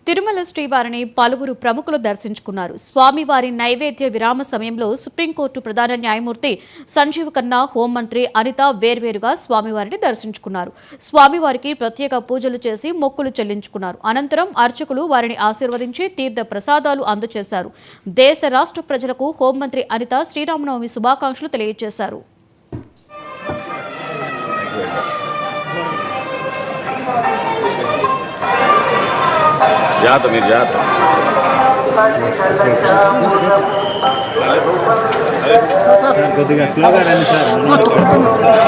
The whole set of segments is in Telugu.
తిరుమల శ్రీవారిని పలువురు ప్రముఖులు దర్శించుకున్నారు. స్వామివారి నైవేద్య విరామ సమయంలో సుప్రీంకోర్టు ప్రధాన న్యాయమూర్తి సంజీవ్ ఖన్నా, హోంమంత్రి అనిత వేర్వేరుగా స్వామివారిని దర్శించుకున్నారు. స్వామివారికి ప్రత్యేక పూజలు చేసి మొక్కులు చెల్లించుకున్నారు. అనంతరం అర్చకులు వారిని ఆశీర్వదించి తీర్థ ప్రసాదాలు అందజేశారు. దేశ రాష్ట్ర ప్రజలకు హోంమంత్రి అనిత శ్రీరామనవమి శుభాకాంక్షలు తెలియజేశారు.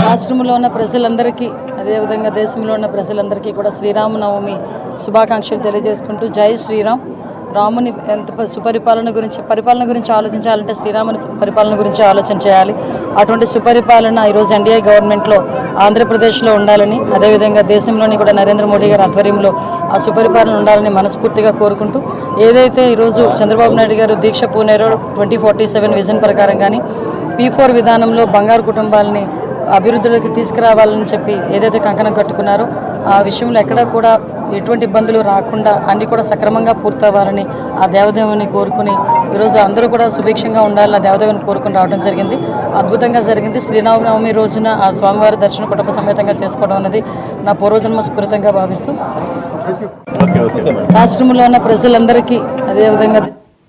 రాష్ట్రంలో ఉన్న ప్రజలందరికీ అదేవిధంగా దేశంలో ఉన్న ప్రజలందరికీ కూడా శ్రీరామనవమి శుభాకాంక్షలు తెలియజేసుకుంటూ జై శ్రీరామ్. రాముని ఎంత పరిపాలన గురించి ఆలోచించాలంటే శ్రీరాముని పరిపాలన గురించి ఆలోచన చేయాలి. అటువంటి సుపరిపాలన ఈరోజు ఎన్డీఏ గవర్నమెంట్లో ఆంధ్రప్రదేశ్లో ఉండాలని, అదేవిధంగా దేశంలోని కూడా నరేంద్ర మోడీ గారి ఆధ్వర్యంలో ఆ సుపరిపాలన ఉండాలని మనస్ఫూర్తిగా కోరుకుంటూ, ఏదైతే ఈరోజు చంద్రబాబు నాయుడు గారు దీక్ష పూనేరో 2047 విజన్ ప్రకారం కానీ P4 విధానంలో బంగారు కుటుంబాలని అభివృద్ధిలోకి తీసుకురావాలని చెప్పి ఏదైతే కంకణం కట్టుకున్నారో ఆ విషయంలో ఎక్కడా కూడా ఎటువంటి ఇబ్బందులు రాకుండా అన్నీ కూడా సక్రమంగా పూర్తవ్వాలని ఆ దేవదేవుని కోరుకుని ఈరోజు అందరూ కూడా సుభిక్షంగా ఉండాలని ఆ దేవదేవుని కోరుకుని రావడం జరిగింది. అద్భుతంగా జరిగింది. శ్రీరామనవమి రోజున ఆ స్వామివారి దర్శనం కుటుంబ సమేతంగా చేసుకోవడం అనేది నా పూర్వజన్మ సుకృతంగా భావిస్తూ సెలవు తీసుకుంటాను. రాష్ట్రంలో ఉన్న ప్రజలందరికీ అదేవిధంగా